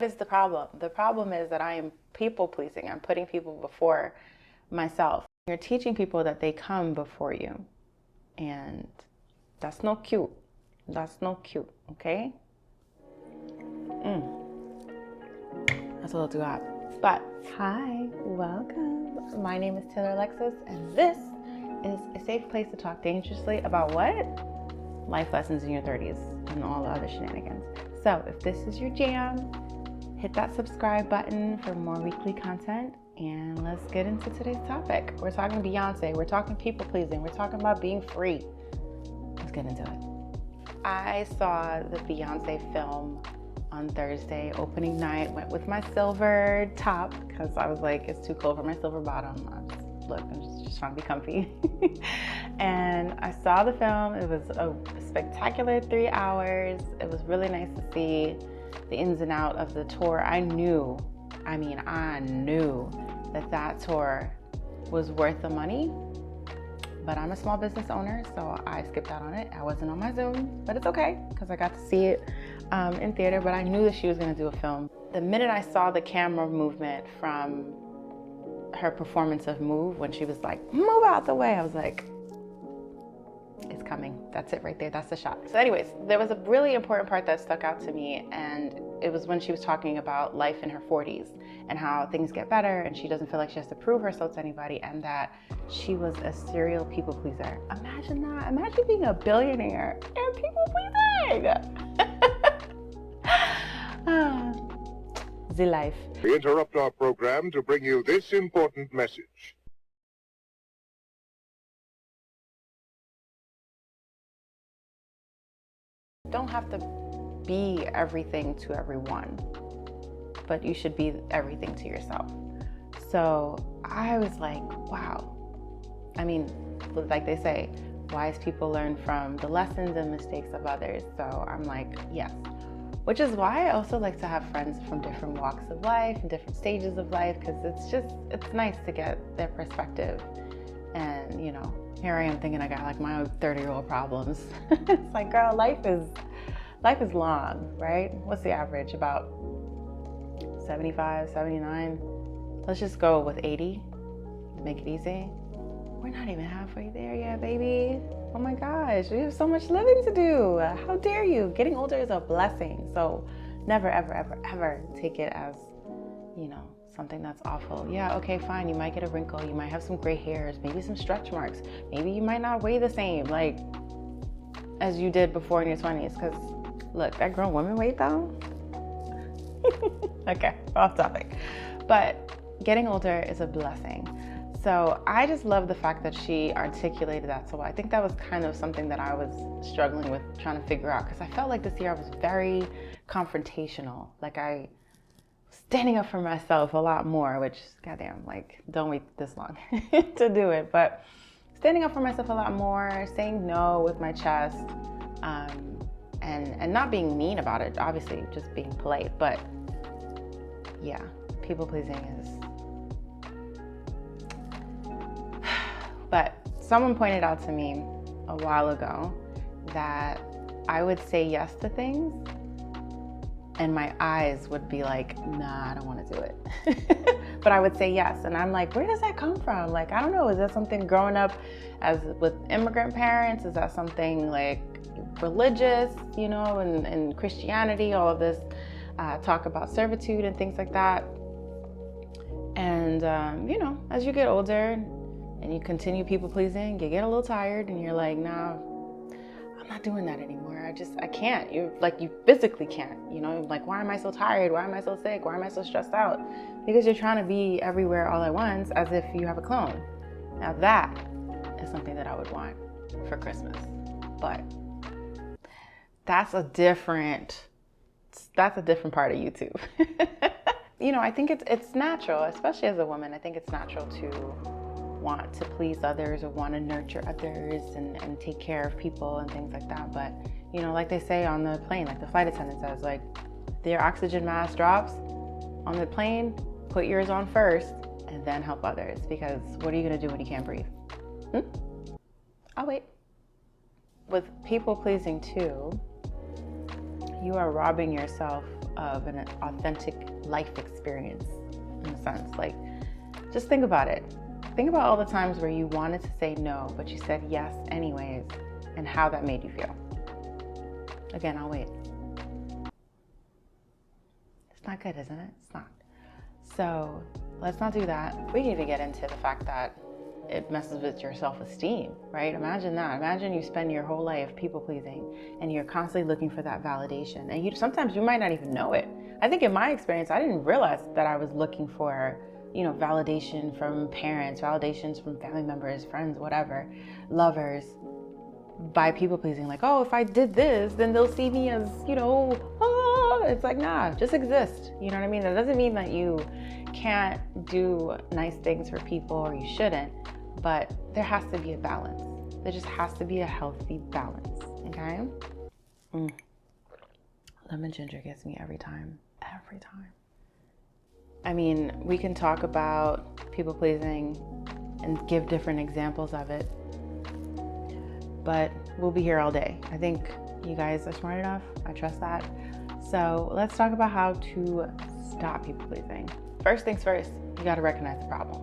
What is the problem? The problem is that I am people pleasing. I'm putting people before myself. You're teaching people that they come before you. And that's not cute. That's not cute, okay? That's a little too hot. But hi, welcome. My name is Taylor-Alexis, and this is a safe place to talk dangerously about what? Life lessons in your 30s and all the other shenanigans. So if this is your jam, hit that subscribe button for more weekly content, and let's get into today's topic. We're talking Beyonce, we're talking people pleasing, we're talking about being free. Let's get into it. I saw the Beyonce film on Thursday, opening night, went with my silver top because I was like, it's too cold for my silver bottom. I'm just trying to be comfy. And I saw the film. It was a spectacular 3 hours. It was really nice to see the ins and out of the tour. I knew that tour was worth the money, but I'm a small business owner, so I skipped out on it. I wasn't on my Zoom, but it's okay because I got to see it in theater, but I knew that she was gonna do a film. The minute I saw the camera movement from her performance of Move, when she was like, move out the way, I was like, it's coming. That's it right there. That's the shot. So anyways, there was a really important part that stuck out to me, and it was when she was talking about life in her 40s and how things get better and she doesn't feel like she has to prove herself to anybody, and that she was a serial people pleaser. Imagine that. Imagine being a billionaire and people pleasing. The life. We interrupt our program to bring you this important message. Don't have to be everything to everyone, but you should be everything to yourself. So I was like, wow. I mean, like they say, wise people learn from the lessons and mistakes of others. So I'm like, yes. Which is why I also like to have friends from different walks of life and different stages of life, because it's nice to get their perspective. And you know, here I am thinking I got like my own 30-year-old problems. It's like, girl, life is long, right? What's the average? About 75, 79? Let's just go with 80 to make it easy. We're not even halfway there yet, baby. Oh my gosh, we have so much living to do. How dare you? Getting older is a blessing. So never, ever, ever, ever take it as, you know, something that's awful. Yeah, okay, fine. You might get a wrinkle. You might have some gray hairs, maybe some stretch marks. Maybe you might not weigh the same like as you did before in your 20s. Because look, that grown woman weight though. Okay, off topic. But getting older is a blessing. So I just love the fact that she articulated that. So I think that was kind of something that I was struggling with trying to figure out, because I felt like this year I was very confrontational. Like I was standing up for myself a lot more, which goddamn, like don't wait this long to do it. But standing up for myself a lot more, saying no with my chest, and not being mean about it, obviously just being polite. But yeah, people pleasing is... But someone pointed out to me a while ago that I would say yes to things and my eyes would be like, nah, I don't want to do it. But I would say yes. And I'm like, where does that come from? Like, I don't know. Is that something growing up as with immigrant parents? Is that something like religious, you know, and Christianity, all of this talk about servitude and things like that. And, you know, as you get older, and you continue people pleasing, you get a little tired and you're like, no, I'm not doing that anymore. I can't. You physically can't, you know, like, why am I so tired? Why am I so sick? Why am I so stressed out? Because you're trying to be everywhere all at once as if you have a clone. Now that is something that I would want for Christmas, but that's a different part of YouTube. You know, I think it's natural, especially as a woman. I think it's natural to want to please others or want to nurture others and take care of people and things like that. But, you know, like they say on the plane, like the flight attendant says, like, their oxygen mask drops on the plane, put yours on first and then help others, because what are you going to do when you can't breathe? I'll wait. With people pleasing too, you are robbing yourself of an authentic life experience, in a sense. Like, just think about it. Think about all the times where you wanted to say no, but you said yes anyways, and how that made you feel. Again, I'll wait. It's not good, isn't it? It's not. So let's not do that. We need to get into the fact that it messes with your self-esteem, right? Imagine that. Imagine you spend your whole life people-pleasing and you're constantly looking for that validation. And sometimes you might not even know it. I think in my experience, I didn't realize that I was looking for, validation from parents, validations from family members, friends, whatever, lovers, by people-pleasing. Like, oh, if I did this, then they'll see me as, it's like, nah, just exist. You know what I mean? That doesn't mean that you can't do nice things for people or you shouldn't, but there has to be a balance. There just has to be a healthy balance, okay? Lemon ginger gets me every time. I mean, we can talk about people pleasing and give different examples of it, but we'll be here all day. I think you guys are smart enough. I trust that. So let's talk about how to stop people pleasing. First things first, you got to recognize the problem.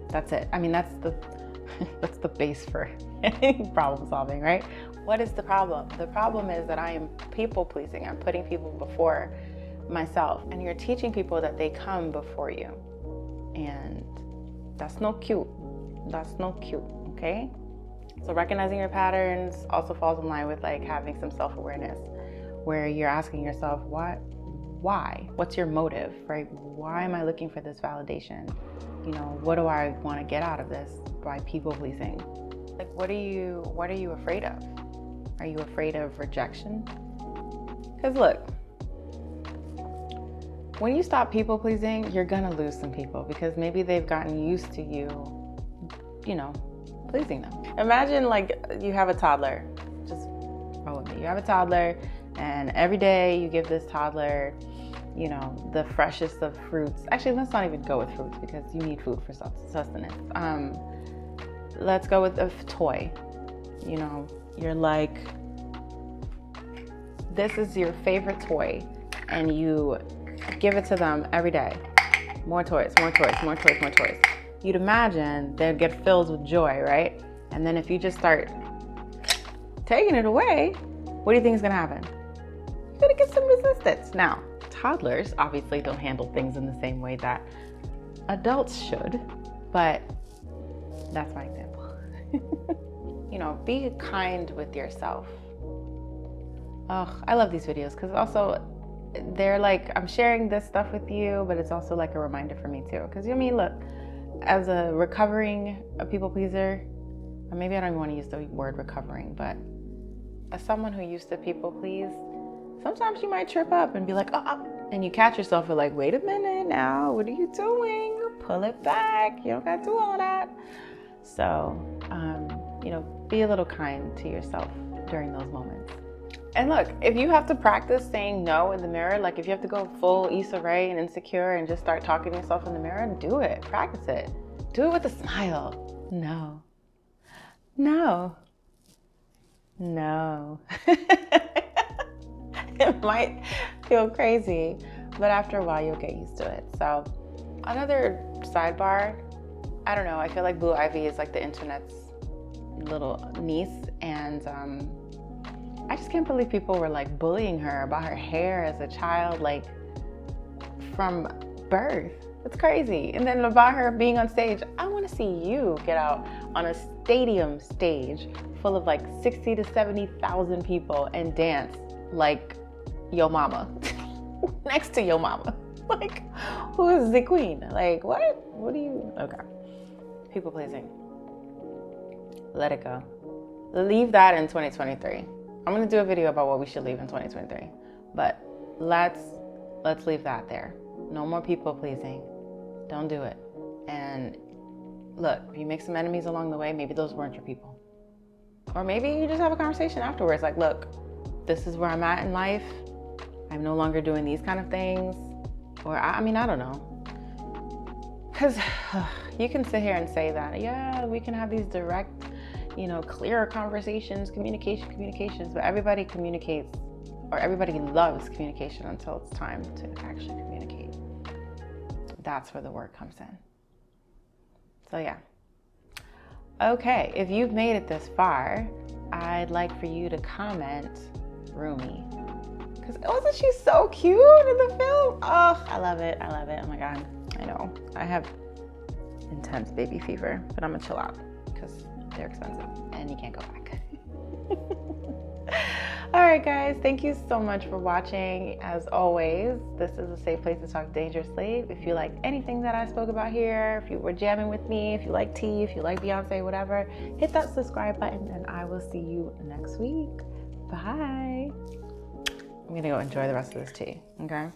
That's it. I mean, that's the base for any problem solving, right? What is the problem? The problem is that I am people pleasing. I'm putting people before myself, and you're teaching people that they come before you, and that's no cute. Okay? So recognizing your patterns also falls in line with like having some self-awareness, where you're asking yourself, why? What's your motive, right? Why am I looking for this validation? What do I want to get out of this by people pleasing? Like, what are you afraid of? Are you afraid of rejection? Because look, when you stop people pleasing, you're gonna lose some people because maybe they've gotten used to you, pleasing them. Imagine like you have a toddler. Just roll with me. You have a toddler, and every day you give this toddler, the freshest of fruits. Actually, let's not even go with fruits because you need food for sustenance. Let's go with a toy. You're like, this is your favorite toy, and you give it to them every day. More toys. You'd imagine they'd get filled with joy, right? And then if you just start taking it away, what do you think is gonna happen? You're gonna get some resistance. Now, toddlers obviously don't handle things in the same way that adults should, but that's my example. Be kind with yourself. Oh, I love these videos because also they're like, I'm sharing this stuff with you, but it's also like a reminder for me too. Because look, as a recovering people pleaser, or maybe I don't even want to use the word recovering, but as someone who used to people please, sometimes you might trip up and be like, oh, and you catch yourself and like, wait a minute now, what are you doing? Pull it back. You don't got to do all that. So, be a little kind to yourself during those moments. And look, if you have to practice saying no in the mirror, like if you have to go full Issa Rae and insecure and just start talking to yourself in the mirror, do it. Practice it. Do it with a smile. No. It might feel crazy, but after a while, you'll get used to it. So another sidebar, I don't know, I feel like Blue Ivy is like the internet's little niece, and I just can't believe people were like bullying her about her hair as a child, like from birth. It's crazy. And then about her being on stage, I want to see you get out on a stadium stage full of like 60 to 70,000 people and dance like Yo Mama next to Yo Mama. Like, who is the queen? Like, what do you, okay. People pleasing. Let it go. Leave that in 2023. I'm gonna do a video about what we should leave in 2023, but let's leave that there. No more people pleasing. Don't do it. And look, if you make some enemies along the way, maybe those weren't your people. Or maybe you just have a conversation afterwards, like, look, this is where I'm at in life. I'm no longer doing these kind of things. Or I don't know. Because you can sit here and say that, yeah, we can have these direct, clear conversations, communications, but everybody communicates or everybody loves communication until it's time to actually communicate. That's where the work comes in. So yeah. Okay, if you've made it this far, I'd like for you to comment Rumi. Because wasn't she so cute in the film? Oh, I love it. I love it. Oh my God. I know. I have intense baby fever, but I'm gonna chill out because they're expensive and you can't go back. All right, guys, thank you so much for watching. As always, this is a safe place to talk dangerously. If you like anything that I spoke about here, if you were jamming with me, if you like tea, if you like Beyonce, whatever, hit that subscribe button and I will see you next week. Bye. I'm gonna go enjoy the rest of this tea, okay?